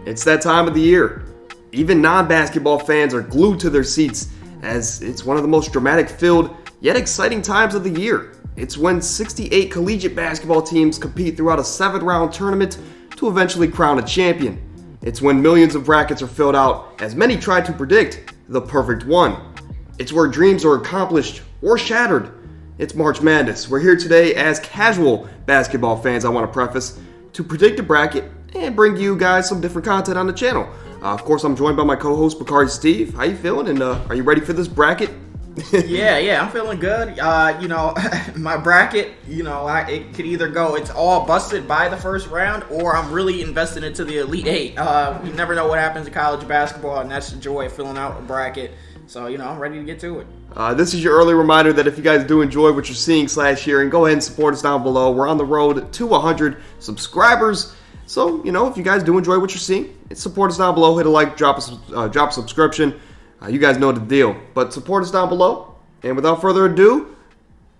It's that time of the year. Even non-basketball fans are glued to their seats as it's one of the most dramatic-filled yet exciting times of the year. It's when 68 collegiate basketball teams compete throughout a 7-round tournament to eventually crown a champion. It's when millions of brackets are filled out as many try to predict the perfect one. It's where dreams are accomplished or shattered. It's March Madness. We're here today as casual basketball fans, I want to preface, to predict a bracket and bring you guys some different content on the channel. Of course, I'm joined by my co-host, Bacardi Steve. How you feeling? And are you ready for this bracket? Yeah, I'm feeling good. My bracket, it could either go, it's all busted by the first round, or I'm really invested into the Elite Eight. You never know what happens in college basketball, and that's the joy of filling out a bracket. So, I'm ready to get to it. This is your early reminder that if you guys do enjoy what you're seeing / hearing, go ahead and support us down below. We're on the road to 100 subscribers. So, if you guys do enjoy what you're seeing, support us down below. Hit a like, drop a subscription. You guys know the deal. But support us down below. And without further ado,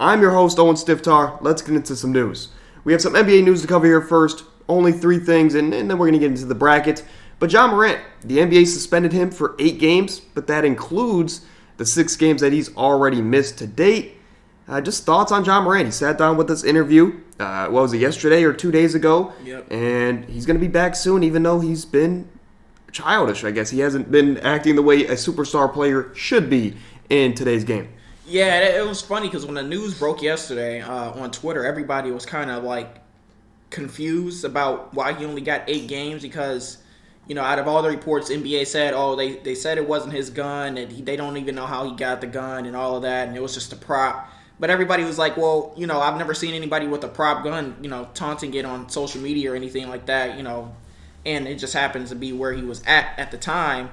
I'm your host, Owen Stiftar. Let's get into some news. We have some NBA news to cover here first. Only 3 things, and then we're going to get into the bracket. But Ja Morant, the NBA suspended him for 8 games, but that includes the 6 games that he's already missed to date. Just thoughts on Ja Morant. He sat down with this interview, what was it, yesterday or 2 days ago? Yep. And he's going to be back soon, even though he's been childish, I guess. He hasn't been acting the way a superstar player should be in today's game. Yeah, it was funny because when the news broke yesterday on Twitter, everybody was kind of like confused about why he only got 8 games because, out of all the reports, NBA said, they said it wasn't his gun and they don't even know how he got the gun and all of that, and it was just a prop. But everybody was like, well, I've never seen anybody with a prop gun, taunting it on social media or anything like that, and it just happens to be where he was at the time.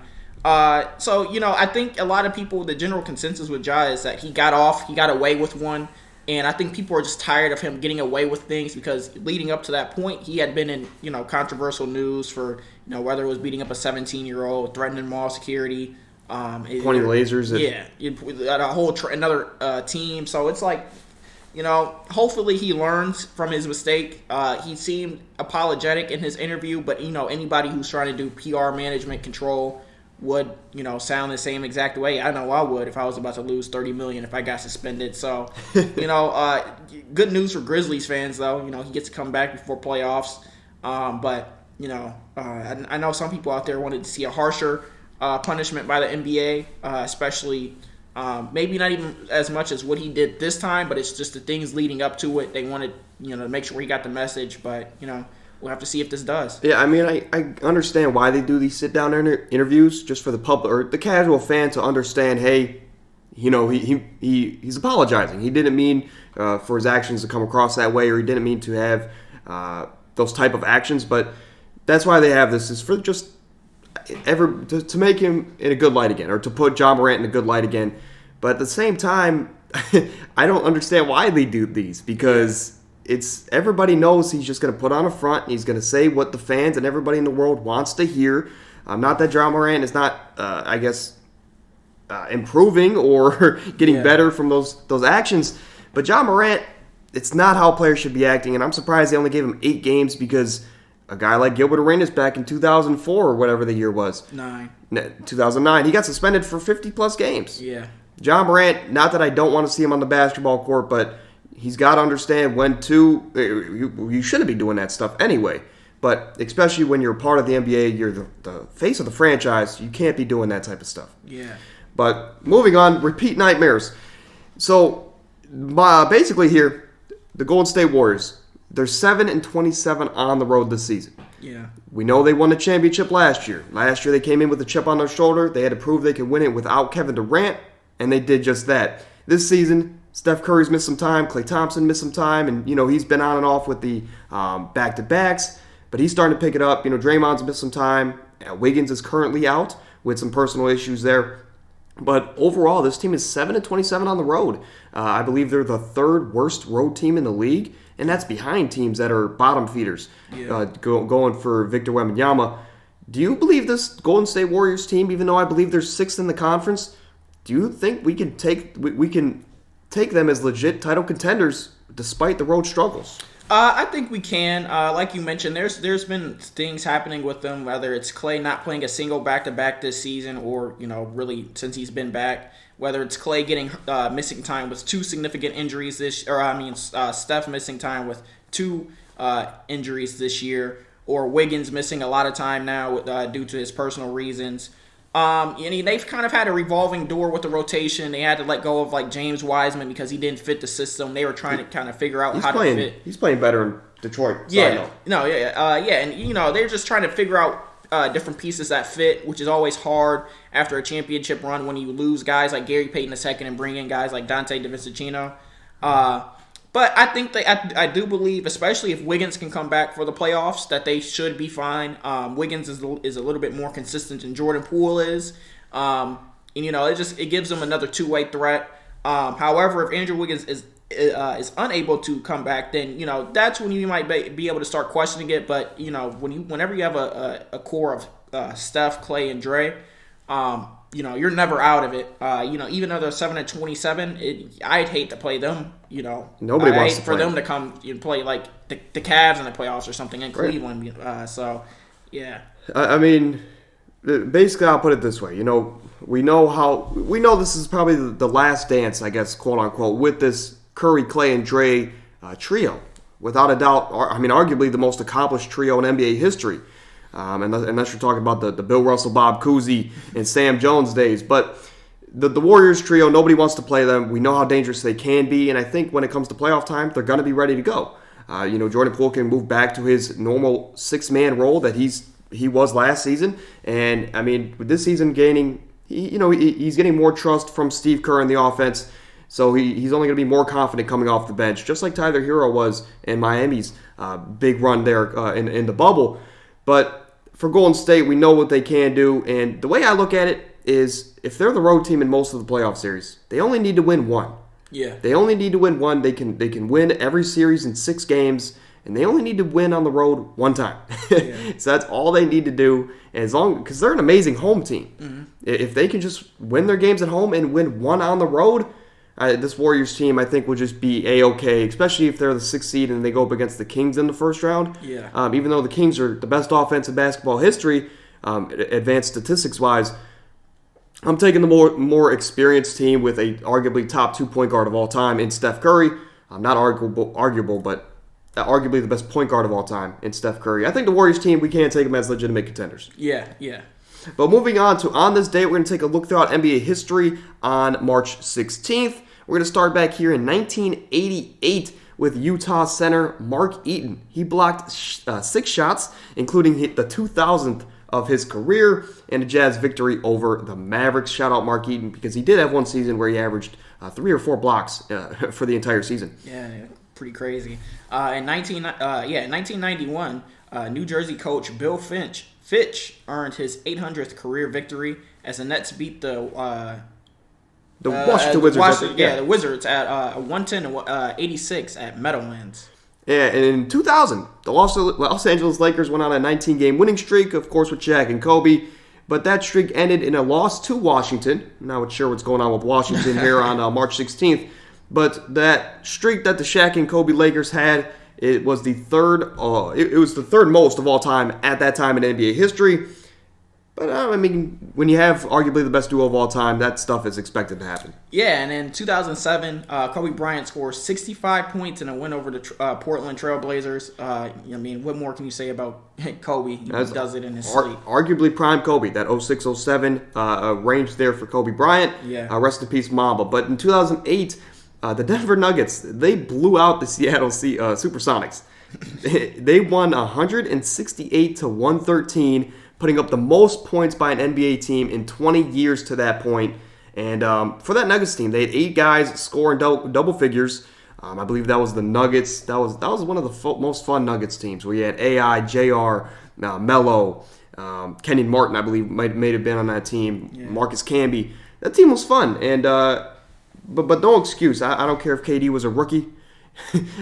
So, I think a lot of people, the general consensus with Ja is that he got away with one. And I think people are just tired of him getting away with things because leading up to that point, he had been in, controversial news for, whether it was beating up a 17-year-old, threatening mall security. Pointing lasers at another team. So it's like, hopefully he learns from his mistake. He seemed apologetic in his interview, but, anybody who's trying to do PR management control would, sound the same exact way. I know I would if I was about to lose $30 million if I got suspended. So, good news for Grizzlies fans, though. He gets to come back before playoffs. But, I know some people out there wanted to see a harsher punishment by the NBA, especially maybe not even as much as what he did this time, but it's just the things leading up to it. They wanted, to make sure he got the message, but, we'll have to see if this does. Yeah, I mean, I understand why they do these sit-down interviews, just for the public or the casual fan to understand, hey, he's apologizing. He didn't mean for his actions to come across that way, or he didn't mean to have those type of actions, but that's why they have this, is for just to make him in a good light again, or to put Ja Morant in a good light again. But at the same time, I don't understand why they do these, because everybody knows he's just going to put on a front, and he's going to say what the fans and everybody in the world wants to hear. Not that Ja Morant is not, improving or getting better from those actions, but Ja Morant, it's not how players should be acting, and I'm surprised they only gave him 8 games because a guy like Gilbert Arenas back in 2004 or whatever the year was. 2009. He got suspended for 50-plus games. Yeah. Ja Morant, not that I don't want to see him on the basketball court, but he's got to understand when to. You shouldn't be doing that stuff anyway. But especially when you're part of the NBA, you're the face of the franchise, you can't be doing that type of stuff. Yeah. But moving on, repeat nightmares. So basically here, the Golden State Warriors, they're 7-27 on the road this season. Yeah. We know they won the championship last year. Last year they came in with a chip on their shoulder. They had to prove they could win it without Kevin Durant, and they did just that. This season, Steph Curry's missed some time. Klay Thompson missed some time, and he's been on and off with the back-to-backs, but he's starting to pick it up. Draymond's missed some time. Wiggins is currently out with some personal issues there. But overall, this team is 7-27 on the road. I believe they're the 3rd worst road team in the league, and that's behind teams that are bottom feeders. Yeah. Going for Victor Wembanyama. Do you believe this Golden State Warriors team, even though I believe they're 6th in the conference, do you think we can take them as legit title contenders despite the road struggles? I think we can. Like you mentioned, there's been things happening with them, whether it's Clay not playing a single back-to-back this season, or really since he's been back. Whether it's Clay getting missing time with two significant injuries Steph missing time with two injuries this year, or Wiggins missing a lot of time now due to his personal reasons. They've kind of had a revolving door with the rotation. They had to let go of like James Wiseman because he didn't fit the system. They were trying to kind of figure out how to fit. He's playing better in Detroit. Yeah, and they're just trying to figure out different pieces that fit, which is always hard after a championship run when you lose guys like Gary Payton II and bring in guys like Dante DiVincenzo. But I think I do believe, especially if Wiggins can come back for the playoffs, that they should be fine. Wiggins is a little bit more consistent than Jordan Poole is. It gives them another two-way threat. However, if Andrew Wiggins is unable to come back, then that's when you might be able to start questioning it. But whenever you have a core of Steph, Clay, and Dre, you're never out of it. Even though they're 7-27, I'd hate to play them. Nobody wants to for them to come and play like the Cavs in the playoffs or something in Cleveland. Yeah. I mean, basically, I'll put it this way. We know this is probably the last dance, I guess, quote unquote, with this Curry, Clay, and Dre trio. Without a doubt, arguably the most accomplished trio in NBA history. Unless you're talking about the Bill Russell, Bob Cousy, and Sam Jones days. But the Warriors trio, nobody wants to play them. We know how dangerous they can be, and I think when it comes to playoff time, they're going to be ready to go. Jordan Poole can move back to his normal six-man role that he was last season. And, with this season gaining, he's getting more trust from Steve Kerr in the offense. So he's only going to be more confident coming off the bench, just like Tyler Hero was in Miami's big run there in the bubble. But for Golden State, we know what they can do, and the way I look at it is if they're the road team in most of the playoff series, they only need to win one. Yeah. They only need to win one. They can win every series in 6 games, and they only need to win on the road one time. Yeah. So that's all they need to do, and because they're an amazing home team. Mm-hmm. If they can just win their games at home and win one on the road, this Warriors team, I think, will just be A-okay, especially if they're the 6th seed and they go up against the Kings in the first round. Yeah. Even though the Kings are the best offense in basketball history, advanced statistics-wise, I'm taking the more experienced team with a arguably top 2 point guard of all time in Steph Curry. Not arguable, but arguably the best point guard of all time in Steph Curry. I think the Warriors team, we can't take them as legitimate contenders. Yeah. But moving on this date, we're going to take a look throughout NBA history on March 16th. We're going to start back here in 1988 with Utah center Mark Eaton. He blocked 6 shots, including the 2000th of his career, and a Jazz victory over the Mavericks. Shout out Mark Eaton, because he did have one season where he averaged 3 or 4 blocks for the entire season. Yeah, pretty crazy. In 1991, New Jersey coach Bill Fitch earned his 800th career victory as the Nets beat the Washington Wizards. The Wizards at 110-86 at Meadowlands. Yeah, and in 2000, the Los Angeles Lakers went on a 19-game winning streak, of course, with Shaq and Kobe. But that streak ended in a loss to Washington. I'm not sure what's going on with Washington here on March 16th. But that streak that the Shaq and Kobe Lakers had, it was the third. It was the third most of all time at that time in NBA history. But, when you have arguably the best duo of all time, that stuff is expected to happen. Yeah, and in 2007, Kobe Bryant scored 65 points in a win over the Portland Trail Blazers. What more can you say about Kobe? He does it in his sleep. Arguably prime Kobe, that 06-07 range there for Kobe Bryant. Yeah. Rest in peace, Mamba. But in 2008, the Denver Nuggets, they blew out the Seattle Supersonics. They won 168-113, putting up the most points by an NBA team in 20 years to that point. And for that Nuggets team, they had 8 guys scoring double figures. I believe that was the Nuggets. That was one of the most fun Nuggets teams, where you had AI, JR, Melo, Kenyon Martin, I believe, may have been on that team. Yeah. Marcus Camby. That team was fun. And but no excuse. I don't care if KD was a rookie.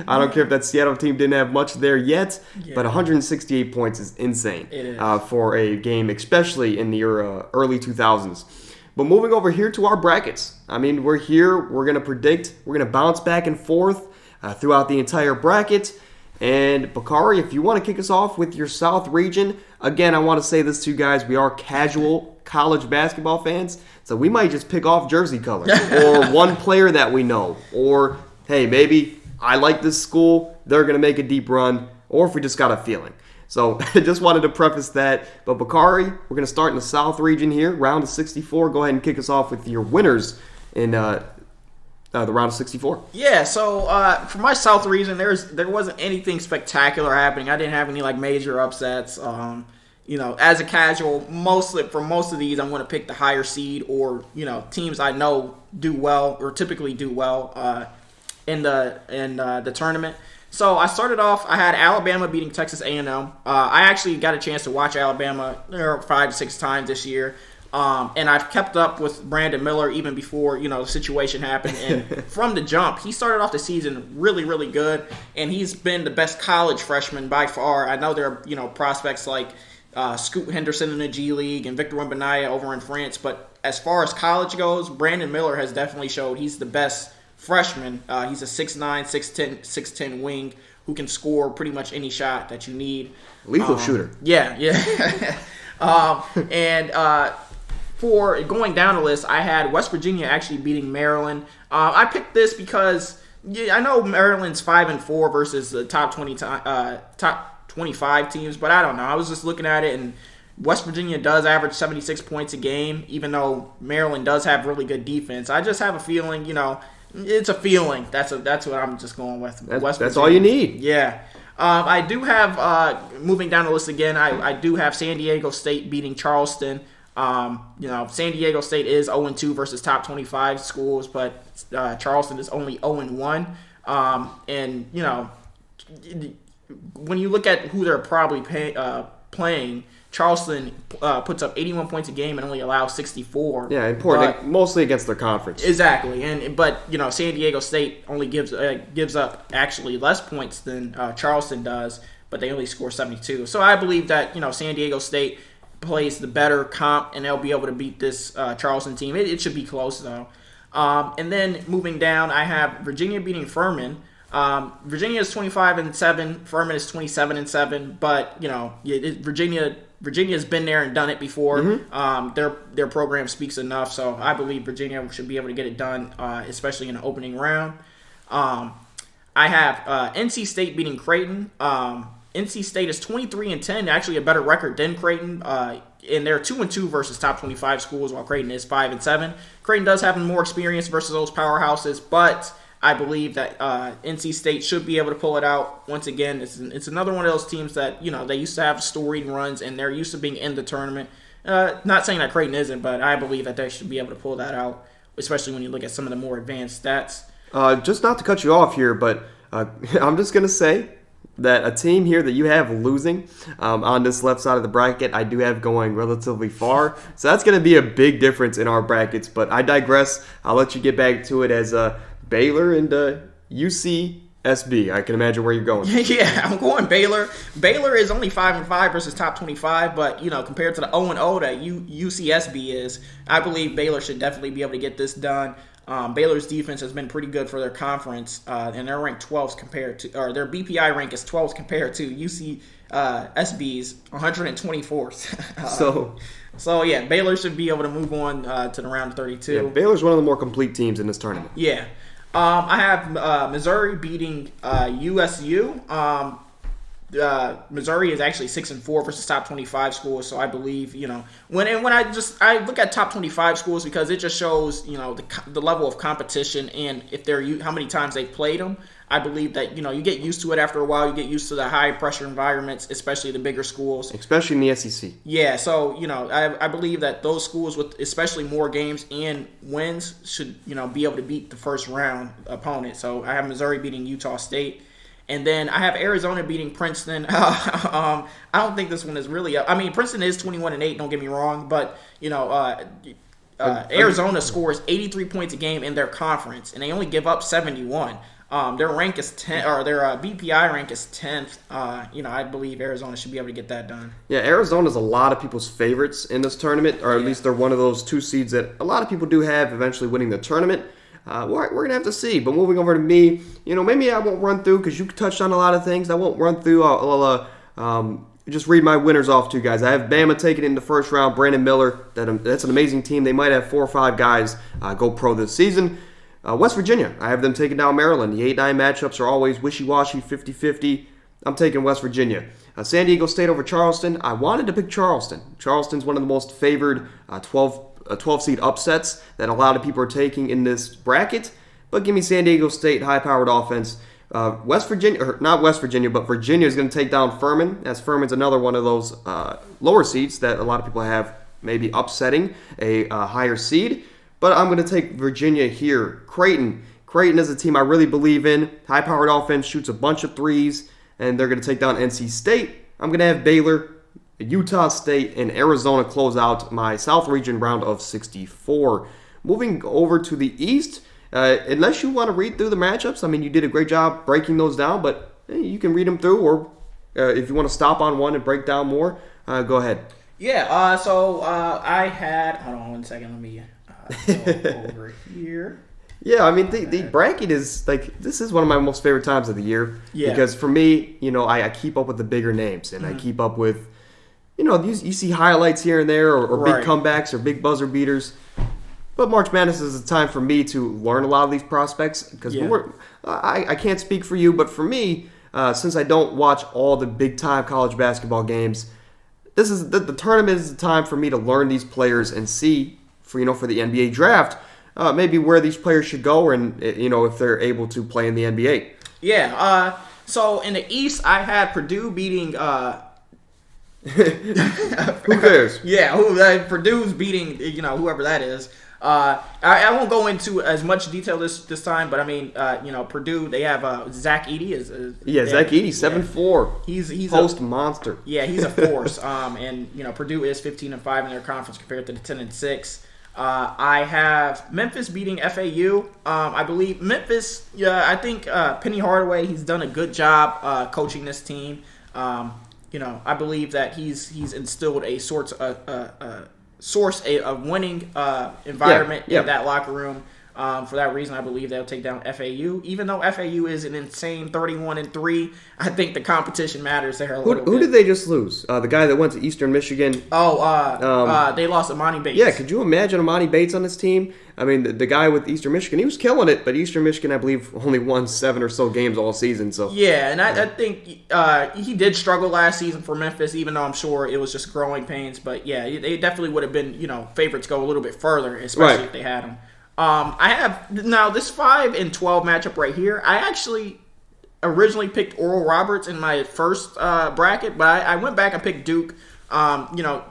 I don't care if that Seattle team didn't have much there yet, but 168 points is insane for a game, especially in the early 2000s. But moving over here to our brackets. We're here. We're going to predict. We're going to bounce back and forth throughout the entire bracket. And Bakari, if you want to kick us off with your South region, again, I want to say this to you guys. We are casual college basketball fans, so we might just pick off jersey colors or one player that we know. Or, hey, maybe I like this school, they're going to make a deep run, or if we just got a feeling. So I just wanted to preface that. But Bakari, we're going to start in the South region here, round of 64. Go ahead and kick us off with your winners in the round of 64. Yeah, so for my South region, there wasn't anything spectacular happening. I didn't have any major upsets. As a casual, for most of these, I'm going to pick the higher seed or teams I know do well or typically do well in the tournament. So I started off. I had Alabama beating Texas A&M. I actually got a chance to watch Alabama 5 to 6 times this year. And I've kept up with Brandon Miller even before, the situation happened. And from the jump, he started off the season really, really good. And he's been the best college freshman by far. I know there are, prospects like Scoot Henderson in the G League and Victor Wembanyama over in France. But as far as college goes, Brandon Miller has definitely showed he's the best freshman. He's a 6'9", 6'10" wing who can score pretty much any shot that you need. Lethal shooter. Yeah. For going down the list, I had West Virginia actually beating Maryland. I picked this because I know Maryland's 5-4 versus the top 25 teams, but I don't know. I was just looking at it, and West Virginia does average 76 points a game, even though Maryland does have really good defense. I just have a feeling, it's a feeling. That's what I'm just going with. That's all you need. Yeah. I do have, moving down the list again, I do have San Diego State beating Charleston. San Diego State is 0-2 versus top 25 schools, but Charleston is only 0-1. When you look at who they're probably playing, Charleston puts up 81 points a game and only allows 64. Yeah, important. Mostly against their conference. Exactly, but San Diego State only gives up actually less points than Charleston does, but they only score 72. So I believe that San Diego State plays the better comp, and they'll be able to beat this Charleston team. It should be close, though. And then moving down, I have Virginia beating Furman. Virginia is 25-7. Furman is 27-7. But Virginia's been there and done it before. Mm-hmm. Their program speaks enough, so I believe Virginia should be able to get it done, especially in the opening round. I have NC State beating Creighton. NC State is 23-10, actually a better record than Creighton, and they're 2-2 versus top 25 schools, while Creighton is 5-7. Creighton does have more experience versus those powerhouses, but I believe that NC State should be able to pull it out. Once again, it's another one of those teams that they used to have storied runs, and they're used to being in the tournament. Not saying that Creighton isn't, but I believe that they should be able to pull that out, especially when you look at some of the more advanced stats. Just not to cut you off here, but I'm just going to say that a team here that you have losing on this left side of the bracket, I do have going relatively far. So that's going to be a big difference in our brackets. But I digress. I'll let you get back to it as Baylor and UCSB. I can imagine where you're going. Yeah, I'm going Baylor. Baylor is only 5-5 versus top 25, but compared to the 0-0 that UCSB is, I believe Baylor should definitely be able to get this done. Baylor's defense has been pretty good for their conference, and they're ranked 12th their BPI rank is 12th compared to UCSB's 124th. So yeah, Baylor should be able to move on to the round of 32. Yeah, Baylor's one of the more complete teams in this tournament. Yeah. I have Missouri beating USU. Missouri is actually 6-4 versus top 25 schools, so I believe when I look at top 25 schools because it just shows the level of competition and if how many times they've played them. I believe that you get used to it after a while. You get used to the high pressure environments, especially the bigger schools, especially in the SEC. Yeah, so I believe that those schools with especially more games and wins should be able to beat the first round opponent. So I have Missouri beating Utah State. And then I have Arizona beating Princeton. I don't think this one is really up. I mean, Princeton is 21-8, don't get me wrong. But, Arizona scores 83 points a game in their conference, and they only give up 71. Their rank is 10, or their BPI rank is 10th. I believe Arizona should be able to get that done. Yeah, Arizona's a lot of people's favorites in this tournament, or at least they're one of those two seeds that a lot of people do have eventually winning the tournament. We're going to have to see. But moving over to me, maybe I won't run through because you touched on a lot of things. I won't run through. I'll just read my winners off to you guys. I have Bama taking it in the first round. Brandon Miller. That's an amazing team. They might have 4 or 5 guys go pro this season. West Virginia. I have them taking down Maryland. The 8-9 matchups are always wishy-washy, 50-50. I'm taking West Virginia. San Diego State over Charleston. I wanted to pick Charleston. Charleston's one of the most favored 12-seed upsets that a lot of people are taking in this bracket. But give me San Diego State, high-powered offense. West Virginia, or not West Virginia, but Virginia is going to take down Furman, as Furman's another one of those lower seeds that a lot of people have maybe upsetting a higher seed. But I'm going to take Virginia here. Creighton is a team I really believe in. High-powered offense, shoots a bunch of threes, and they're going to take down NC State. I'm going to have Baylor, Utah State, and Arizona close out my South Region round of 64. Moving over to the East, unless you want to read through the matchups, I mean, you did a great job breaking those down, but you can read them through, or if you want to stop on one and break down more, go ahead. Yeah, so I had, hold on one second, let me go over here. Yeah, I mean, the bracket is, this is one of my most favorite times of the year. Yeah. Because for me, I keep up with the bigger names, and I keep up with, you see highlights here and there, or big comebacks, or big buzzer beaters. But March Madness is a time for me to learn a lot of these prospects, because I can't speak for you, but for me, since I don't watch all the big-time college basketball games, this is the tournament is the time for me to learn these players and see, for the NBA draft, maybe where these players should go, and if they're able to play in the NBA. Yeah. So in the East, I had Purdue beating. Who cares? Yeah, Purdue's beating whoever that is. I won't go into as much detail this time, but I mean, Purdue, they have Zach Edey. Zach Edey, 7'4". He's post monster. Yeah, he's a force. And Purdue is 15-5 in their conference compared to the 10-6. I have Memphis beating FAU. I believe Memphis. Yeah, I think Penny Hardaway. He's done a good job coaching this team. I believe that he's instilled a source of winning environment in that locker room. For that reason, I believe they'll take down FAU. Even though FAU is an insane 31-3, I think the competition matters there a little bit. Who did they just lose? The guy that went to Eastern Michigan. They lost Amani Bates. Yeah, could you imagine Amani Bates on this team? I mean, the guy with Eastern Michigan, he was killing it, but Eastern Michigan, I believe, only won 7 or so games all season. So yeah, and I think he did struggle last season for Memphis, even though I'm sure it was just growing pains. But yeah, they definitely would have been favorites go a little bit further, especially if they had him. I have now this 5-12 matchup right here. I actually originally picked Oral Roberts in my first bracket, but I went back and picked Duke.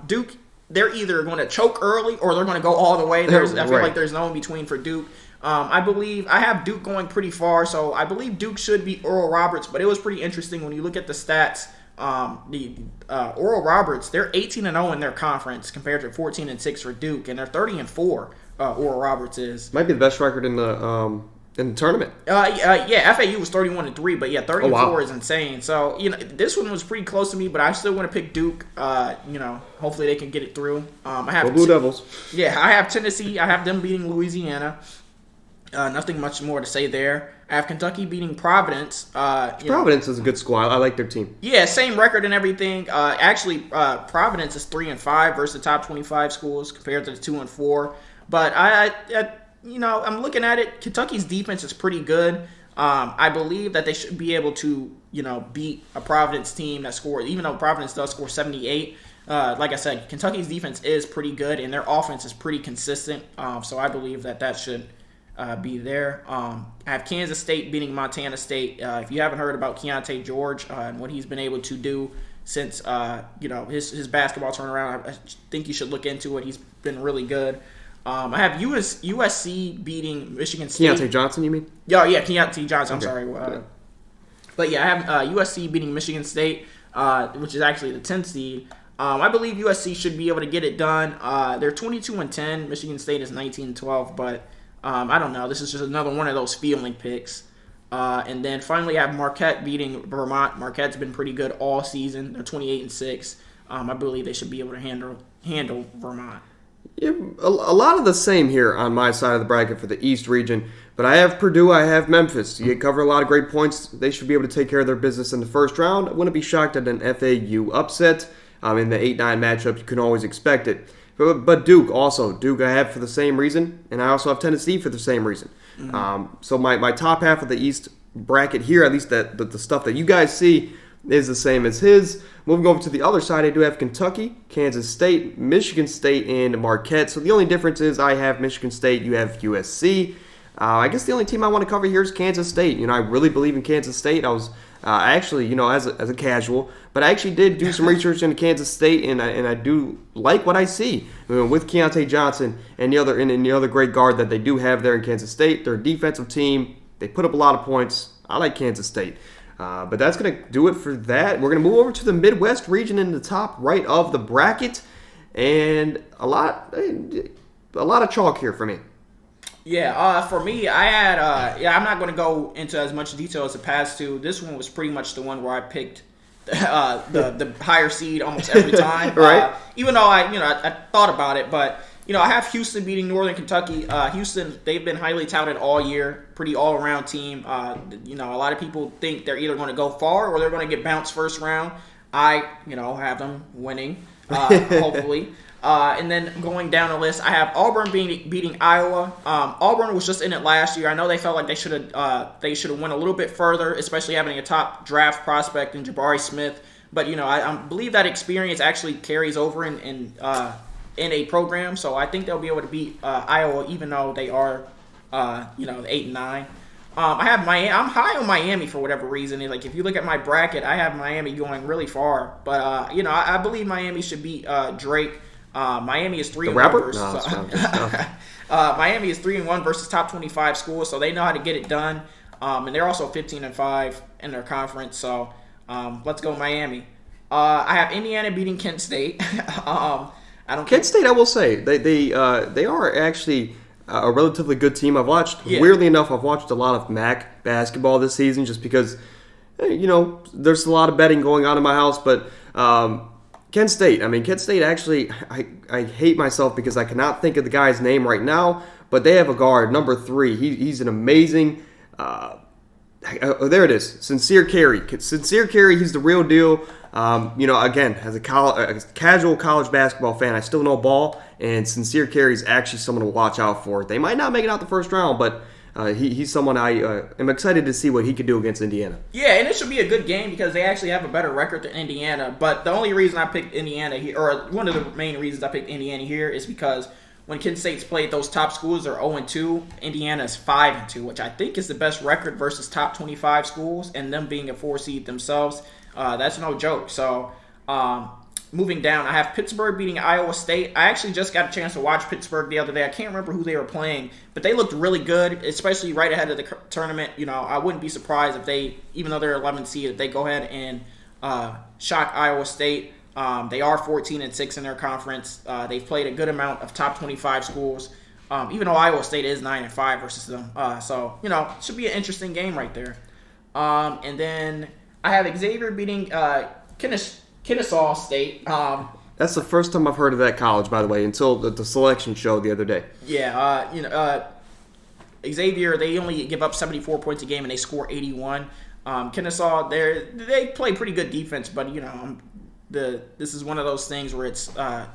Duke, they're either going to choke early or they're going to go all the way. I feel like there's no in between for Duke. I believe I have Duke going pretty far, so I believe Duke should beat Oral Roberts. But it was pretty interesting when you look at the stats. Oral Roberts, they're 18-0 in their conference compared to 14-6 for Duke, and they're 30-4. Oral Roberts is might be the best record in the tournament. FAU was 31-3, but 30-4 is insane. So this one was pretty close to me, but I still want to pick Duke. Hopefully they can get it through. I have Blue Devils. Yeah, I have Tennessee. I have them beating Louisiana. Nothing much more to say there. I have Kentucky beating Providence. Providence is a good squad. I like their team. Yeah, same record and everything. Providence is 3-5 versus the top 25 schools compared to the 2-4. But I'm looking at it. Kentucky's defense is pretty good. I believe that they should be able to, beat a Providence team that scored, even though Providence does score 78. Like I said, Kentucky's defense is pretty good, and their offense is pretty consistent. So I believe that should be there. I have Kansas State beating Montana State. If you haven't heard about Keontae George and what he's been able to do since his basketball turnaround, I think you should look into it. He's been really good. I have USC beating Michigan State. Keontae Johnson, you mean? Yeah, Keontae Johnson. I'm sorry. But I have USC beating Michigan State, which is actually the 10th seed. I believe USC should be able to get it done. They're 22-10. Michigan State is 19-12, but I don't know. This is just another one of those feeling picks. And then finally, I have Marquette beating Vermont. Marquette's been pretty good all season. They're 28-6. I believe they should be able to handle Vermont. Yeah, a lot of the same here on my side of the bracket for the East region. But I have Purdue, I have Memphis. You cover a lot of great points. They should be able to take care of their business in the first round. I wouldn't be shocked at an FAU upset. In the 8-9 matchup, you can always expect it. But Duke also. Duke I have for the same reason, and I also have Tennessee for the same reason. So my top half of the East bracket here, at least the stuff that you guys see, is the same as his. Moving over to the other side, I do have Kentucky, Kansas State, Michigan State, and Marquette. So the only difference is I have Michigan State, you have USC. I guess the only team I want to cover here is Kansas State. I really believe in Kansas State. I actually, as a casual, but I actually did do some research into Kansas State, and I do like what I see with Keontae Johnson and the other great guard that they do have there in Kansas State. They're a defensive team. They put up a lot of points. I like Kansas State. But that's going to do it for that. We're going to move over to the Midwest region in the top right of the bracket, and a lot of chalk here for me. Yeah, for me, I had, I'm not going to go into as much detail as the past two. This one was pretty much the one where I picked the higher seed almost every time. Right. Even though I thought about it, but, I have Houston beating Northern Kentucky. Houston, they've been highly touted all year, pretty all-around team. A lot of people think they're either going to go far or they're going to get bounced first round. I, have them winning, hopefully. And then going down the list, I have Auburn beating Iowa. Auburn was just in it last year. I know they felt like they should have went a little bit further, especially having a top draft prospect in Jabari Smith. But I believe that experience actually carries over in a program, so I think they'll be able to beat Iowa, even though they are 8-9. I have Miami. I'm high on Miami for whatever reason. Like if you look at my bracket, I have Miami going really far. But I believe Miami should beat Drake. Miami is 3-1 versus Miami is 3-1 versus top 25 schools, so they know how to get it done. And they're also 15-5 in their conference. So let's go Miami. I have Indiana beating Kent State. Kent State, I will say, they are actually a relatively good team. Weirdly enough, I've watched a lot of MAC basketball this season just because, there's a lot of betting going on in my house. But Kent State actually, I hate myself because I cannot think of the guy's name right now, but they have a guard, number 3. He's an amazing, there it is, Sincere Carey. Sincere Carey, he's the real deal. Again, as a casual college basketball fan, I still know ball, and Sincere Carey is actually someone to watch out for. They might not make it out the first round, but he's someone I am excited to see what he can do against Indiana. Yeah, and it should be a good game because they actually have a better record than Indiana. But the only reason I picked Indiana here, or one of the main reasons I picked Indiana here, is because when Kent State's played those top schools, they're 0-2. Indiana is 5-2, which I think is the best record versus top 25 schools, and them being a 4 seed themselves. That's no joke. So, moving down, I have Pittsburgh beating Iowa State. I actually just got a chance to watch Pittsburgh the other day. I can't remember who they were playing, but they looked really good, especially right ahead of the tournament. I wouldn't be surprised if they, even though they're 11 seed, if they go ahead and shock Iowa State. They are 14-6 in their conference. They've played a good amount of top 25 schools, even though Iowa State is 9-5 versus them. So, it should be an interesting game right there. And then I have Xavier beating Kennesaw State. That's the first time I've heard of that college, by the way, until the selection show the other day. Yeah, Xavier, they only give up 74 points a game and they score 81. Kennesaw, they play pretty good defense, but this is one of those things where it's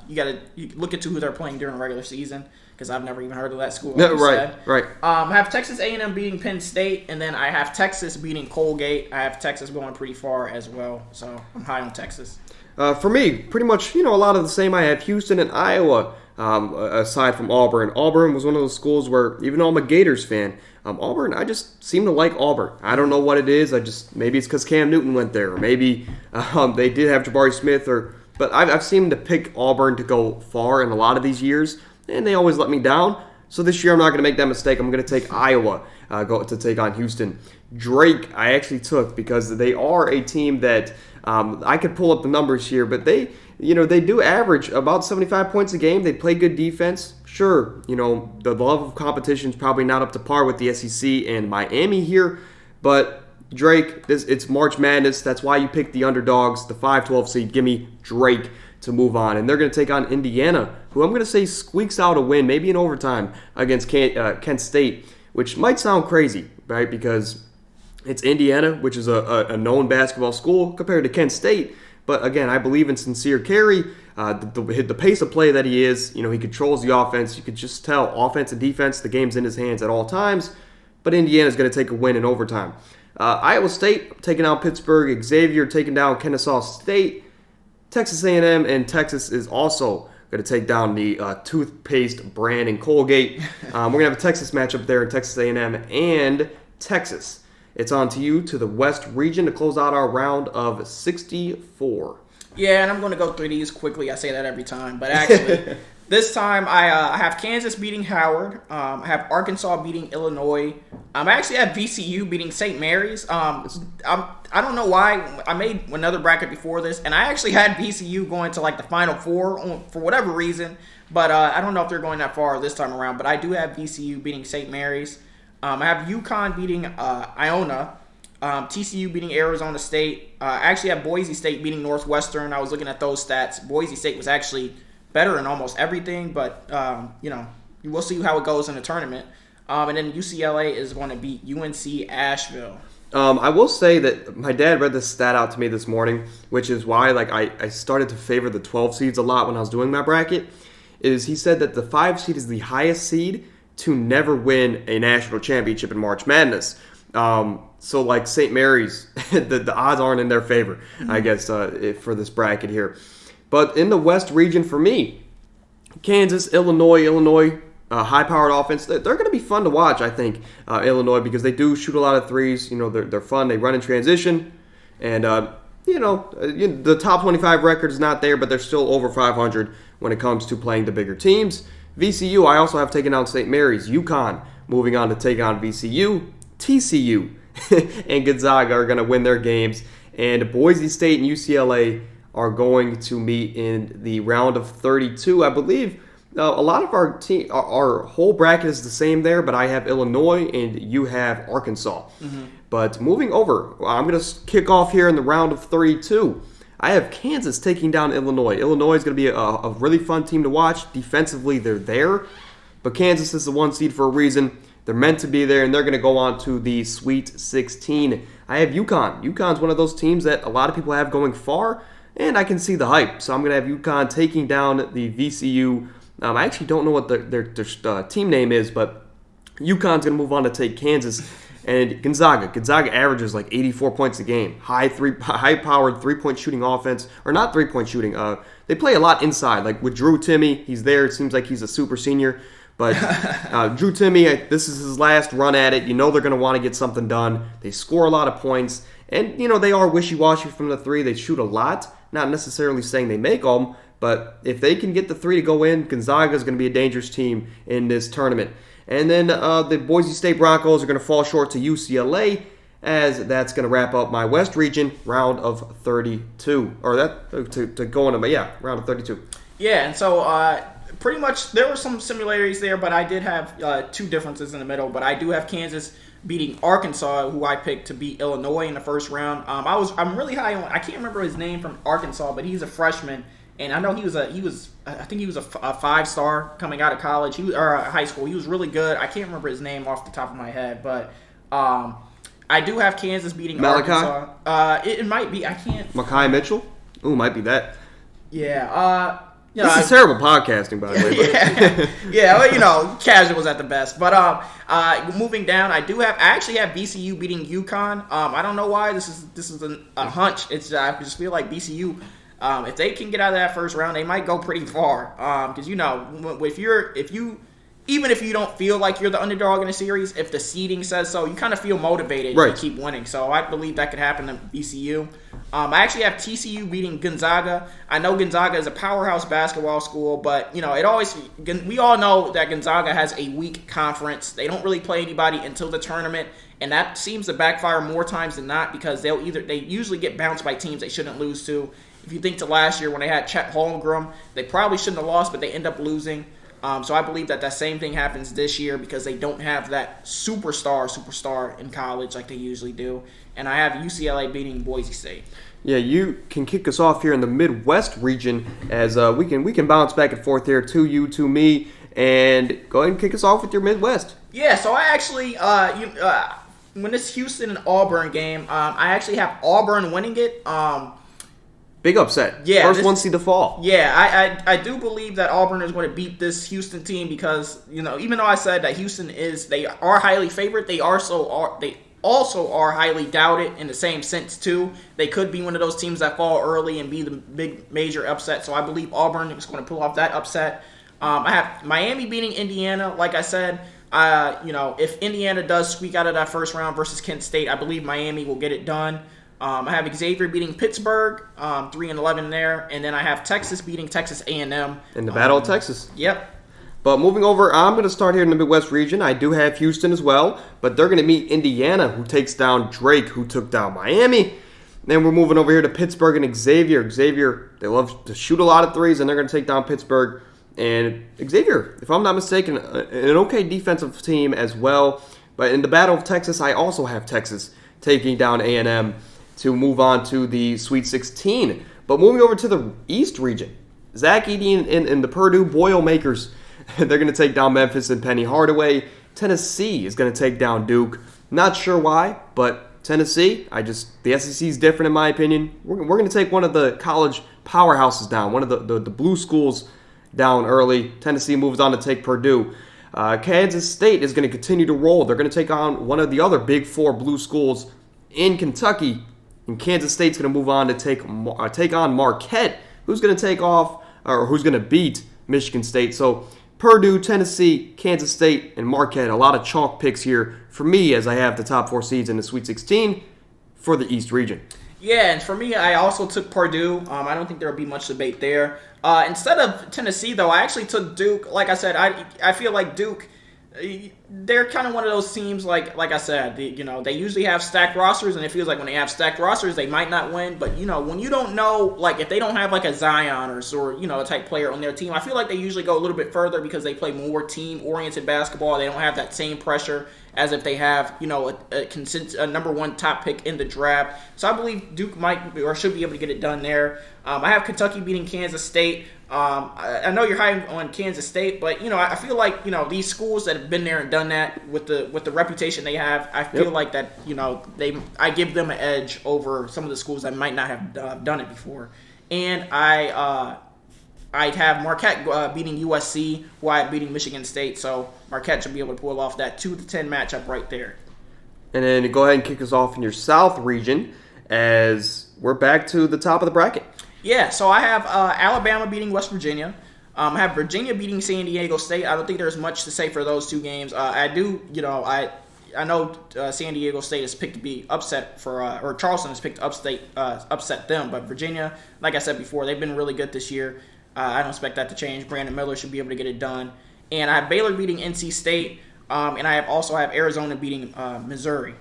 you look into who they're playing during the regular season, because I've never even heard of that school. Like right. I have Texas A&M beating Penn State, and then I have Texas beating Colgate. I have Texas going pretty far as well, so I'm high on Texas. For me, pretty much, a lot of the same. I have Houston and Iowa, aside from Auburn. Auburn was one of those schools where, even though I'm a Gators fan, Auburn, I just seem to like Auburn. I don't know what it is. Maybe it's because Cam Newton went there, or maybe they did have Jabari Smith, but I've seemed to pick Auburn to go far in a lot of these years, and they always let me down. So this year I'm not going to make that mistake. I'm going to take Iowa to take on Houston. Drake I actually took because they are a team that I could pull up the numbers here, but they do average about 75 points a game. They play good defense. Sure, the level of competition is probably not up to par with the SEC and Miami here, but Drake, it's March Madness. That's why you pick the underdogs, the 5-12 seed. Give me Drake to move on. And they're going to take on Indiana, who I'm going to say squeaks out a win, maybe in overtime, against Kent State, which might sound crazy, right? Because it's Indiana, which is a known basketball school, compared to Kent State. But again, I believe in Sincere Carey. The pace of play that he is, he controls the offense. You could just tell offense and defense, the game's in his hands at all times. But Indiana's going to take a win in overtime. Iowa State taking out Pittsburgh. Xavier taking down Kennesaw State. Texas A&M and Texas is also going to take down the toothpaste brand in Colgate. We're going to have a Texas matchup there in Texas A&M and Texas. It's on to you to the West region to close out our round of 64. Yeah, and I'm going to go through these quickly. I say that every time, but actually, this time I have Kansas beating Howard. I have Arkansas beating Illinois. I actually have VCU beating St. Mary's. I don't know why. I made another bracket before this, and I actually had VCU going to like the Final Four for whatever reason, but I don't know if they're going that far this time around. But I do have VCU beating St. Mary's. I have UConn beating Iona, TCU beating Arizona State. I actually have Boise State beating Northwestern. I was looking at those stats. Boise State was actually better in almost everything, but we'll see how it goes in the tournament. And then UCLA is going to beat UNC Asheville. I will say that my dad read this stat out to me this morning, which is why I started to favor the 12 seeds a lot when I was doing my bracket. He said that the 5 seed is the highest seed to never win a national championship in March Madness. So like St. Mary's, the odds aren't in their favor, I guess, for this bracket here. But in the West region for me, Kansas, Illinois, high-powered offense, they're going to be fun to watch, I think, Illinois, because they do shoot a lot of threes. They're fun. They run in transition. And, the top 25 record is not there, but they're still over 500 when it comes to playing the bigger teams. VCU, I also have taken out St. Mary's. UConn moving on to take on VCU. TCU and Gonzaga are going to win their games. And Boise State and UCLA are going to meet in the round of 32. I believe a lot of our whole bracket is the same there, but I have Illinois and you have Arkansas. Mm-hmm. But moving over, I'm going to kick off here in the round of 32. I have Kansas taking down Illinois. Illinois is going to be a really fun team to watch. Defensively, they're there. But Kansas is the 1 seed for a reason. They're meant to be there, and they're going to go on to the Sweet 16. I have UConn. UConn's one of those teams that a lot of people have going far, and I can see the hype. So I'm going to have UConn taking down the VCU. I actually don't know what their team name is, but UConn's going to move on to take Kansas. And Gonzaga averages like 84 points a game. High-powered three-point shooting offense. Or not three-point shooting. They play a lot inside. Like with Drew Timme, he's there. It seems like he's a super senior. But Drew Timme, this is his last run at it. They're going to want to get something done. They score a lot of points. And, they are wishy-washy from the three. They shoot a lot. Not necessarily saying they make them. But if they can get the three to go in, Gonzaga is going to be a dangerous team in this tournament. And then the Boise State Broncos are going to fall short to UCLA, as that's going to wrap up my West region round of 32. Or that to go into, but yeah, round of 32. Yeah, and so pretty much there were some similarities there, but I did have 2 differences in the middle. But I do have Kansas beating Arkansas, who I picked to beat Illinois in the first round. I'm really high on. I can't remember his name from Arkansas, but he's a freshman. And I know he was a 5-star coming out of college. High school. He was really good. I can't remember his name off the top of my head, but I do have Kansas beating Malachi? Arkansas. It might be. I can't. Makai Mitchell? Ooh, might be that. Yeah. This is terrible podcasting, by the way. Yeah, casuals at the best. But moving down, I actually have VCU beating UConn. I don't know why. This is a hunch. I just feel like VCU. If they can get out of that first round, they might go pretty far. Because even if you don't feel like you're the underdog in a series, if the seeding says so, you kind of feel motivated to keep winning. So I believe that could happen to VCU. I actually have TCU beating Gonzaga. I know Gonzaga is a powerhouse basketball school, but we all know that Gonzaga has a weak conference. They don't really play anybody until the tournament, and that seems to backfire more times than not because they usually get bounced by teams they shouldn't lose to. If you think to last year when they had Chet Holmgren, they probably shouldn't have lost, but they end up losing. So I believe that same thing happens this year because they don't have that superstar in college like they usually do. And I have UCLA beating Boise State. Yeah, you can kick us off here in the Midwest region as we can bounce back and forth here to you, to me, and go ahead and kick us off with your Midwest. Yeah, so I actually, when it's Houston and Auburn game, I actually have Auburn winning it. Big upset. Yeah, First one seed to fall. Yeah, I do believe that Auburn is going to beat this Houston team because, even though I said that Houston they are highly favored, they also are highly doubted in the same sense too. They could be one of those teams that fall early and be the big major upset. So I believe Auburn is going to pull off that upset. I have Miami beating Indiana. Like I said, if Indiana does squeak out of that first round versus Kent State, I believe Miami will get it done. I have Xavier beating Pittsburgh, 3-11 there, and then I have Texas beating Texas A&M in the Battle of Texas. Yep. But moving over, I'm going to start here in the Midwest region. I do have Houston as well, but they're going to meet Indiana, who takes down Drake, who took down Miami. Then we're moving over here to Pittsburgh and Xavier. Xavier, they love to shoot a lot of threes, and they're going to take down Pittsburgh. And Xavier, if I'm not mistaken, an okay defensive team as well. But in the Battle of Texas, I also have Texas taking down A&M to move on to the Sweet 16. But moving over to the East region, Zach Edey and the Purdue Boilermakers, they're going to take down Memphis and Penny Hardaway. Tennessee is going to take down Duke. Not sure why, but Tennessee, the SEC is different in my opinion. We're going to take one of the college powerhouses down, one of the blue schools down early. Tennessee moves on to take Purdue. Kansas State is going to continue to roll. They're going to take on one of the other Big Four blue schools in Kentucky. And Kansas State's going to move on to take on Marquette, who's going to beat Michigan State. So Purdue, Tennessee, Kansas State, and Marquette. A lot of chalk picks here for me as I have the top 4 seeds in the Sweet 16 for the East region. Yeah, and for me, I also took Purdue. I don't think there will be much debate there. Instead of Tennessee, though, I actually took Duke. Like I said, I feel like Duke, they're kind of one of those teams, like I said, they usually have stacked rosters, and it feels like when they have stacked rosters, they might not win. But, when you don't know, like, if they don't have, like, a Zion or a type player on their team, I feel like they usually go a little bit further because they play more team-oriented basketball. They don't have that same pressure as if they have, a number 1 top pick in the draft. So I believe Duke might or should be able to get it done there. I have Kentucky beating Kansas State. I know you're high on Kansas State, but I feel like these schools that have been there and done that with the reputation they have, I feel like that I give them an edge over some of the schools that might not have done it before. And I'd have Marquette beating USC, Wyatt beating Michigan State, so Marquette should be able to pull off that 2-10 matchup right there. And then go ahead and kick us off in your South region as we're back to the top of the bracket. Yeah, so I have Alabama beating West Virginia. I have Virginia beating San Diego State. I don't think there's much to say for those two games. I know San Diego State is picked to be upset or Charleston is picked to upset them, but Virginia, like I said before, they've been really good this year. I don't expect that to change. Brandon Miller should be able to get it done. And I have Baylor beating NC State, and I also have Arizona beating Missouri.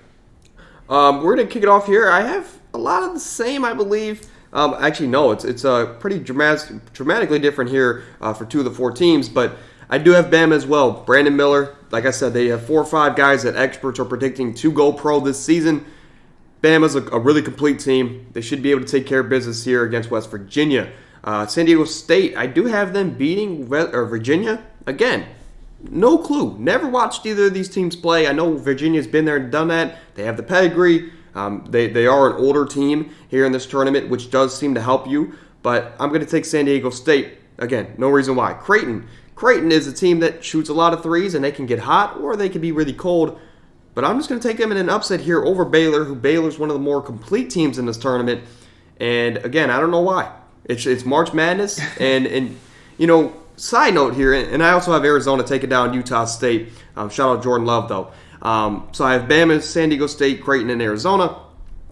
We're going to kick it off here. I have a lot of the same, I believe. Actually, no, it's pretty dramatically different here for 2 of the 4 teams, but I do have Bama as well. Brandon Miller, like I said, they have 4 or 5 guys that experts are predicting to go pro this season. Bama's a really complete team. They should be able to take care of business here against West Virginia. San Diego State, I do have them beating Virginia. Again, no clue. Never watched either of these teams play. I know Virginia's been there and done that. They have the pedigree. They are an older team here in this tournament, which does seem to help you. But I'm going to take San Diego State. Again, no reason why. Creighton is a team that shoots a lot of threes, and they can get hot or they can be really cold. But I'm just going to take them in an upset here over Baylor, who Baylor's one of the more complete teams in this tournament. And again, I don't know why. It's March Madness, and side note here, and I also have Arizona taking down Utah State. Shout out Jordan Love, though. So I have Bama, San Diego State, Creighton, and Arizona.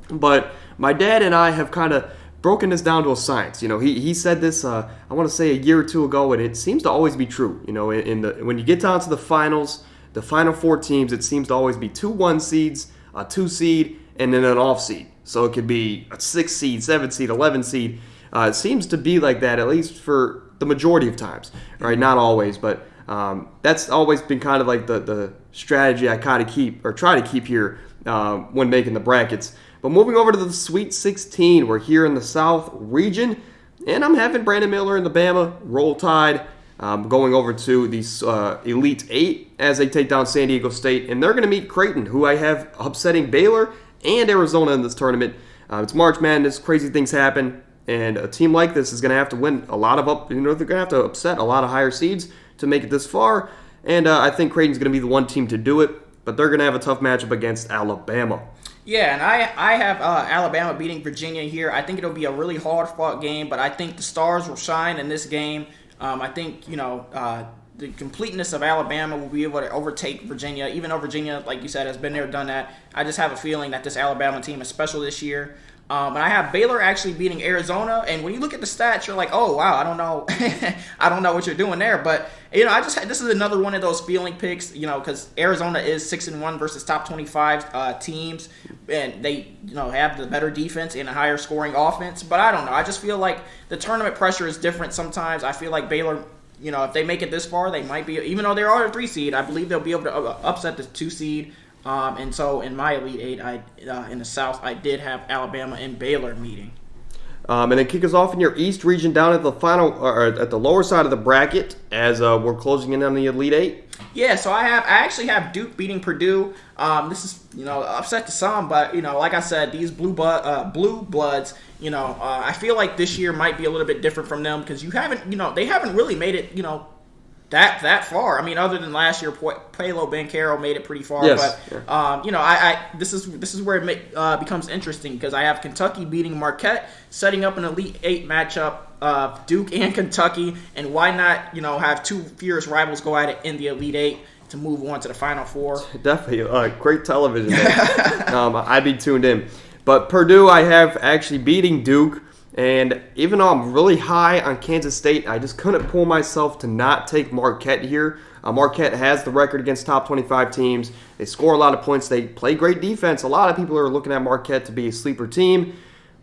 But my dad and I have kind of broken this down to a science. He said this, I want to say a year or 2 ago, and it seems to always be true. When you get down to the finals, the final 4 teams, it seems to always be 2 1 seeds, a 2 seed, and then an off seed. So it could be a 6 seed, 7 seed, 11 seed. It seems to be like that, at least for the majority of times, right? Not always, but That's always been kind of like the strategy I kind of keep or try to keep here when making the brackets. But moving over to the Sweet 16, we're here in the South region, and I'm having Brandon Miller and the Bama Roll Tide going over to the Elite Eight as they take down San Diego State, and they're going to meet Creighton, who I have upsetting Baylor and Arizona in this tournament. It's March Madness, crazy things happen, and a team like this is going to have to win a lot of they're going to have to upset a lot of higher seeds to make it this far, and I think Creighton's going to be the one team to do it, but they're going to have a tough matchup against Alabama. Yeah, and I have Alabama beating Virginia here. I think it'll be a really hard-fought game, but I think the stars will shine in this game. I think, the completeness of Alabama will be able to overtake Virginia, even though Virginia, like you said, has been there, done that. I just have a feeling that this Alabama team is special this year. And I have Baylor actually beating Arizona. And when you look at the stats, you're like, oh, wow, I don't know. I don't know what you're doing there. But, this is another one of those feeling picks, because Arizona is 6-1 versus top 25 teams. And they, have the better defense and a higher scoring offense. But I don't know. I just feel like the tournament pressure is different sometimes. I feel like Baylor, if they make it this far, they might be, even though they are a 3 seed, I believe they'll be able to upset the 2 seed. And so in my Elite Eight, in the South, I did have Alabama and Baylor meeting. And then kick us off in your East region down at the at the lower side of the bracket as we're closing in on the Elite Eight. Yeah, so I actually have Duke beating Purdue. This is upset to some, but like I said, these blue bloods. I feel like this year might be a little bit different from them because they haven't really made it that far. I mean, other than last year, Paolo Banchero made it pretty far. Yes. But this is where it becomes interesting because I have Kentucky beating Marquette, setting up an Elite Eight matchup of Duke and Kentucky, and why not have two fierce rivals go at it in the Elite Eight to move on to the Final Four. Definitely great television. I'd be tuned in. But Purdue, I have actually beating Duke. And even though I'm really high on Kansas State, I just couldn't pull myself to not take Marquette here. Marquette has the record against top 25 teams. They score a lot of points. They play great defense. A lot of people are looking at Marquette to be a sleeper team.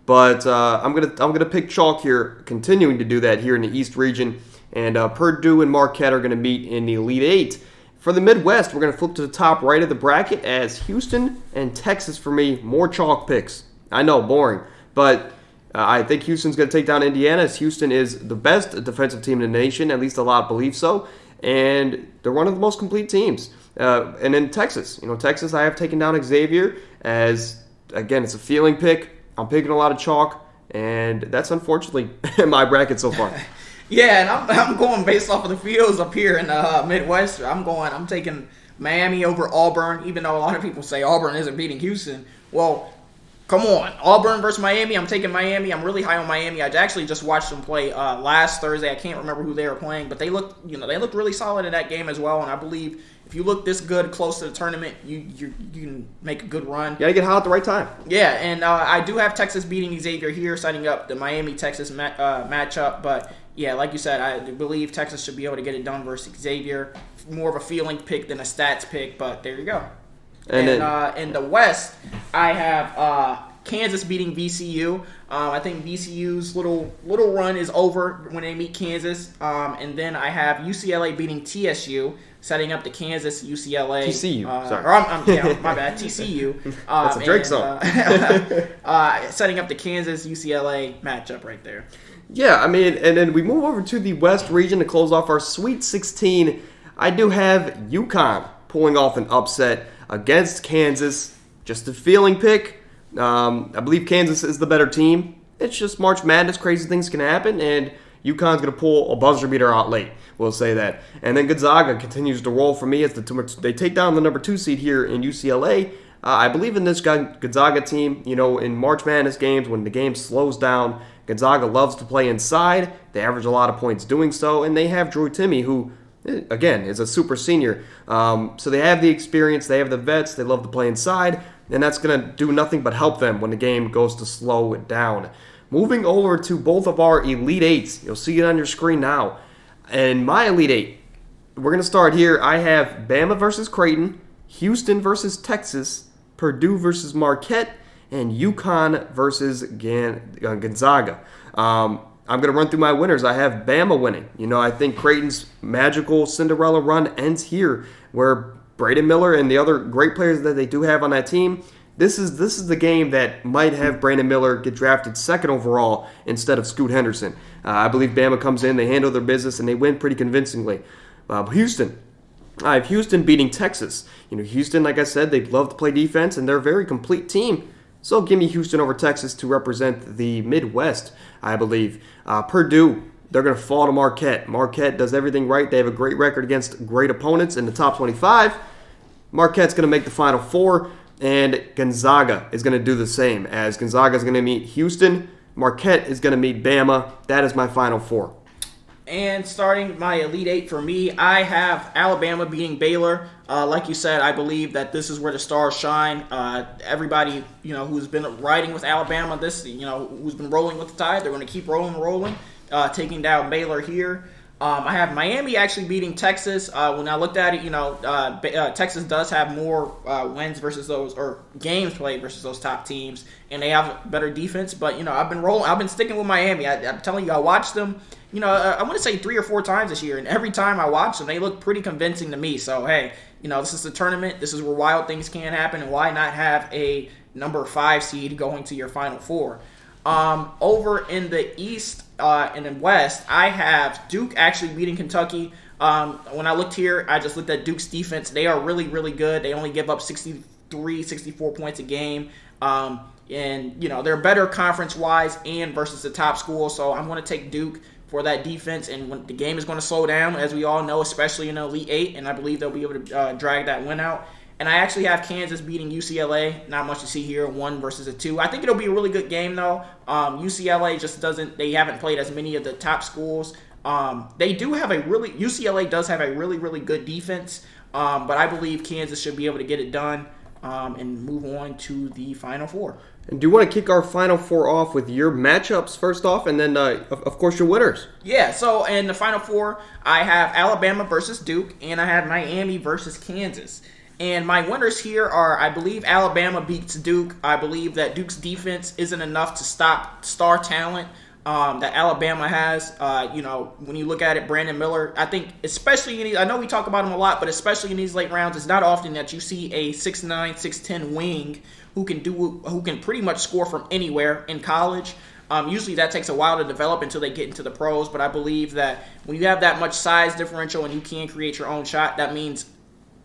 But I'm gonna pick chalk here, continuing to do that here in the East region. And Purdue and Marquette are going to meet in the Elite Eight. For the Midwest, we're going to flip to the top right of the bracket as Houston and Texas for me. More chalk picks. I know, boring. But I think Houston's going to take down Indiana as Houston is the best defensive team in the nation. At least a lot believe so. And they're one of the most complete teams. And then Texas. Texas I have taken down Xavier as, again, it's a feeling pick. I'm picking a lot of chalk. And that's unfortunately my bracket so far. Yeah, and I'm going based off of the fields up here in the Midwest. I'm taking Miami over Auburn, even though a lot of people say Auburn isn't beating Houston. Well, come on. Auburn versus Miami. I'm taking Miami. I'm really high on Miami. I actually just watched them play last Thursday. I can't remember who they were playing, but they looked really solid in that game as well. And I believe if you look this good close to the tournament, you can make a good run. You gotta get hot at the right time. Yeah, and I do have Texas beating Xavier here, setting up the Miami-Texas matchup. But yeah, like you said, I believe Texas should be able to get it done versus Xavier. More of a feeling pick than a stats pick, but there you go. And then, in the West, I have Kansas beating VCU. I think VCU's little run is over when they meet Kansas. And then I have UCLA beating TSU, setting up the Kansas UCLA. TCU, sorry. My bad, TCU. That's a Drake song. Setting up the Kansas UCLA matchup right there. Yeah, I mean, and then we move over to the West region to close off our Sweet 16. I do have UConn pulling off an upset against Kansas. Just a feeling pick. I believe Kansas is the better team. It's just March Madness. Crazy things can happen, and UConn's going to pull a buzzer beater out late. We'll say that. And then Gonzaga continues to roll for me as they take down the number 2 seed here in UCLA. I believe in this Gonzaga team. In March Madness games, when the game slows down, Gonzaga loves to play inside. They average a lot of points doing so, and they have Drew Timme, who, again, is a super senior. So they have the experience, they have the vets, they love to play inside, and that's going to do nothing but help them when the game goes to slow it down. Moving over to both of our Elite Eights. You'll see it on your screen now. And my Elite Eight, we're going to start here. I have Bama versus Creighton, Houston versus Texas, Purdue versus Marquette, and UConn versus Gonzaga. I'm I'm going to run through my winners. I have Bama winning. I think Creighton's magical Cinderella run ends here, where Braden Miller and the other great players that they do have on that team, this is the game that might have Brandon Miller get drafted second overall instead of Scoot Henderson. I believe Bama comes in, they handle their business, and they win pretty convincingly. Houston. I have Houston beating Texas. Houston, like I said, they love to play defense, and they're a very complete team. So give me Houston over Texas to represent the Midwest, I believe. Purdue, they're going to fall to Marquette. Marquette does everything right. They have a great record against great opponents in the top 25. Marquette's going to make the Final Four, and Gonzaga is going to do the same. As Gonzaga is going to meet Houston, Marquette is going to meet Bama. That is my Final Four. And starting my Elite Eight for me, I have Alabama beating Baylor. Like you said, I believe that this is where the stars shine. Everybody, who's been riding with Alabama, who's been rolling with the tide, they're going to keep rolling, taking down Baylor here. I have Miami actually beating Texas. When I looked at it, Texas does have more wins versus those, or games played versus those top teams, and they have better defense. But I've been sticking with Miami. I'm telling you, I watched them. I want to say 3 or 4 times this year, and every time I watch them, they look pretty convincing to me. So hey, this is the tournament. This is where wild things can happen, and why not have a number 5 seed going to your Final Four? Over in the East and in West, I have Duke actually beating Kentucky. When I looked here, I just looked at Duke's defense. They are really, really good. They only give up 63, 64 points a game. And, they're better conference-wise and versus the top school. So I'm going to take Duke for that defense. And when the game is going to slow down, as we all know, especially in the Elite Eight. And I believe they'll be able to drag that win out. And I actually have Kansas beating UCLA. Not much to see here, 1 versus a 2. I think it'll be a really good game, though. UCLA just they haven't played as many of the top schools. UCLA does have a really, really good defense. But I believe Kansas should be able to get it done and move on to the Final Four. And do you want to kick our Final Four off with your matchups first off, and then, of course, your winners? Yeah, so in the Final Four, I have Alabama versus Duke, and I have Miami versus Kansas. And my winners here are, I believe Alabama beats Duke. I believe that Duke's defense isn't enough to stop star talent that Alabama has. When you look at it, Brandon Miller, I think especially in these, I know we talk about him a lot, but especially in these late rounds, it's not often that you see a 6'9", 6'10" wing who can pretty much score from anywhere in college. Usually that takes a while to develop until they get into the pros, but I believe that when you have that much size differential and you can create your own shot, that means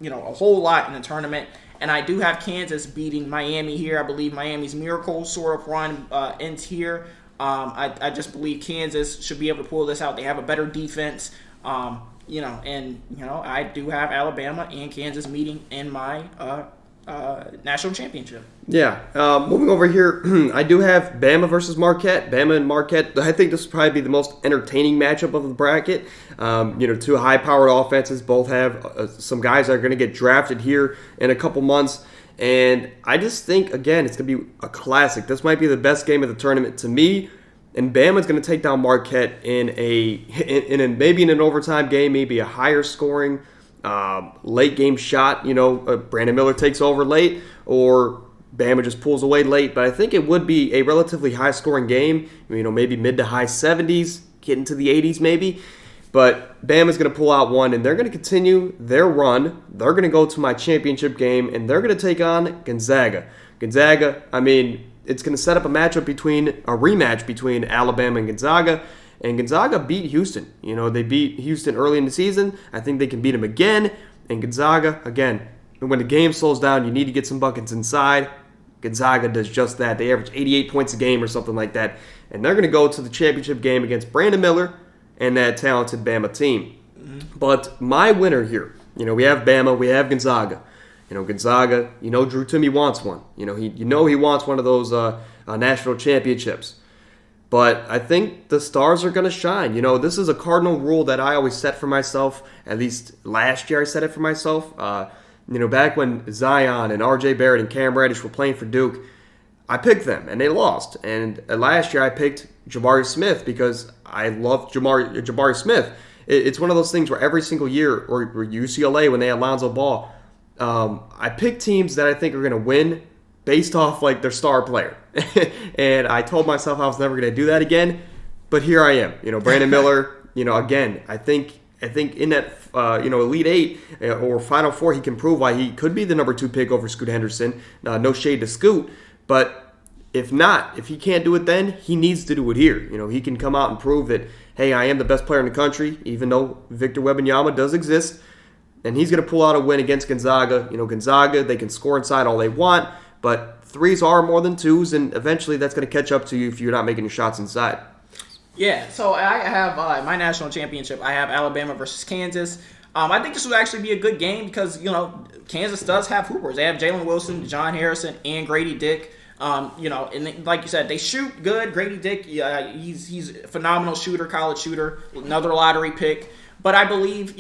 a whole lot in the tournament. And I do have Kansas beating Miami here. I believe Miami's miracle sort of run ends here. I just believe Kansas should be able to pull this out. They have a better defense. I do have Alabama and Kansas meeting in my national championship. Yeah. Moving over here, I do have Bama versus Marquette. Bama and Marquette, I think this will probably be the most entertaining matchup of the bracket. Two high-powered offenses. Both have some guys that are going to get drafted here in a couple months. And I just think, again, it's going to be a classic. This might be the best game of the tournament to me. And Bama's going to take down Marquette in maybe in an overtime game, maybe a higher scoring late game shot. Brandon Miller takes over late, or Bama just pulls away late. But I think it would be a relatively high scoring game. Maybe mid to high 70s, get into the 80s maybe. But Bama's going to pull out one, and they're going to continue their run. They're going to go to my championship game, and they're going to take on Gonzaga. Gonzaga, it's going to set up a rematch between Alabama and Gonzaga. And Gonzaga beat Houston. They beat Houston early in the season. I think they can beat them again. And Gonzaga, again, when the game slows down, you need to get some buckets inside. Gonzaga does just that. They average 88 points a game or something like that. And they're going to go to the championship game against Brandon Miller and that talented Bama team. Mm-hmm. But my winner here, we have Bama, we have Gonzaga. Gonzaga, Drew Timme wants one. He wants one of those national championships. But I think the stars are going to shine. This is a cardinal rule that I always set for myself. At least last year I set it for myself. Back when Zion and R.J. Barrett and Cam Reddish were playing for Duke, I picked them, and they lost. And last year I picked Jabari Smith because I love Jabari Smith. It's one of those things where every single year, or UCLA when they had Lonzo Ball, I pick teams that I think are going to win based off their star player. And I told myself I was never going to do that again. but here I am. Brandon Miller. Again, I think in that Elite Eight or Final Four, he can prove why he could be the number 2 pick over Scoot Henderson. No shade to Scoot, but if he can't do it then, he needs to do it here. He can come out and prove that, hey, I am the best player in the country, even though Victor Wembanyama does exist. And he's going to pull out a win against Gonzaga. Gonzaga, they can score inside all they want, but threes are more than twos, and eventually that's going to catch up to you if you're not making your shots inside. Yeah, so I have my national championship. I have Alabama versus Kansas. I think this would actually be a good game because, Kansas does have hoopers. They have Jalen Wilson, John Harrison, and Grady Dick. And like you said, they shoot good. Grady Dick, he's a phenomenal shooter, college shooter, another lottery pick. But I believe,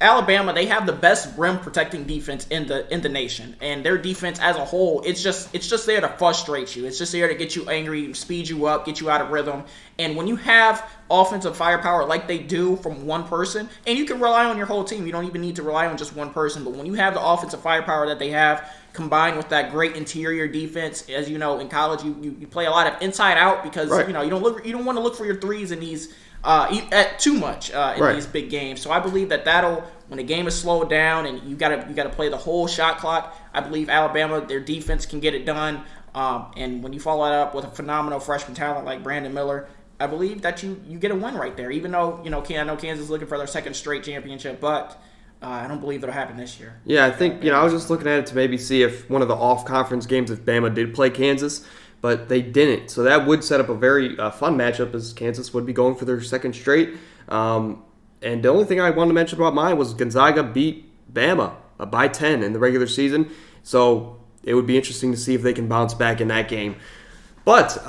Alabama, they have the best rim protecting defense in the nation, and their defense as a whole, it's just there to frustrate you. It's just there to get you angry, speed you up, get you out of rhythm. And when you have offensive firepower like they do from one person, and you can rely on your whole team, you don't even need to rely on just one person. But when you have the offensive firepower that they have, combined with that great interior defense, as you know, in college you play a lot of inside out because right. you don't want to look for your threes in these. At too much in these big games. So I believe that'll when the game is slowed down and you gotta play the whole shot clock. I believe Alabama, their defense can get it done. And when you follow that up with a phenomenal freshman talent like Brandon Miller, I believe that you get a win right there. Even though I know Kansas is looking for their second straight championship, but I don't believe it'll happen this year. Yeah, I think I was just looking at it to maybe see if one of the off-conference games if Bama did play Kansas. But they didn't. So that would set up a very fun matchup as Kansas would be going for their second straight. And the only thing I wanted to mention about mine was Gonzaga beat Bama by 10 in the regular season. So it would be interesting to see if they can bounce back in that game. But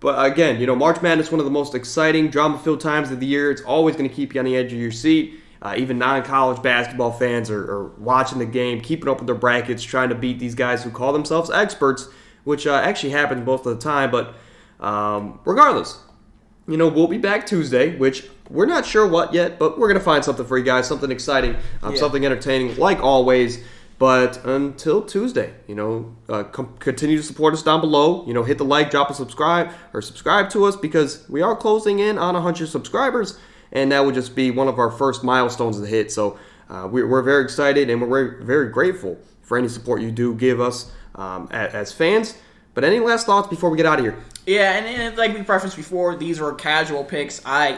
again, March Madness is one of the most exciting, drama-filled times of the year. It's always going to keep you on the edge of your seat. Even non-college basketball fans are watching the game, keeping up with their brackets, trying to beat these guys who call themselves experts, which actually happens most of the time. But regardless, we'll be back Tuesday, which we're not sure what yet, but we're going to find something for you guys, something exciting, something entertaining, like always. But until Tuesday, continue to support us down below. Hit the like, drop a subscribe to us because we are closing in on 100 subscribers, and that would just be one of our first milestones to hit. So we're very excited, and we're very, very grateful for any support you do give us as fans. But any last thoughts before we get out of here? Yeah, and like we preferenced before, these were casual picks. I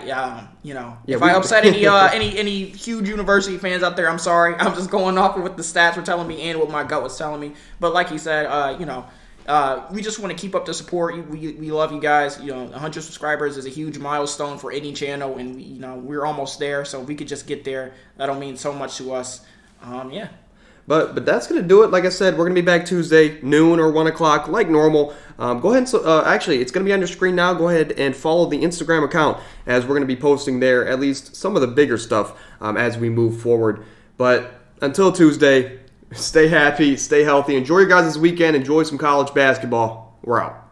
upset any huge university fans out there, I'm sorry. I'm just going off of what the stats were telling me and what my gut was telling me. But like you said, we just want to keep up the support. We love you guys. 100 subscribers is a huge milestone for any channel, and we're almost there. So if we could just get there, that'll mean so much to us. But that's going to do it. Like I said, we're going to be back Tuesday, noon or 1 o'clock, like normal. Go ahead and, actually, it's going to be on your screen now. Go ahead and follow the Instagram account as we're going to be posting there at least some of the bigger stuff as we move forward. But until Tuesday, stay happy, stay healthy, enjoy your guys' weekend, enjoy some college basketball. We're out.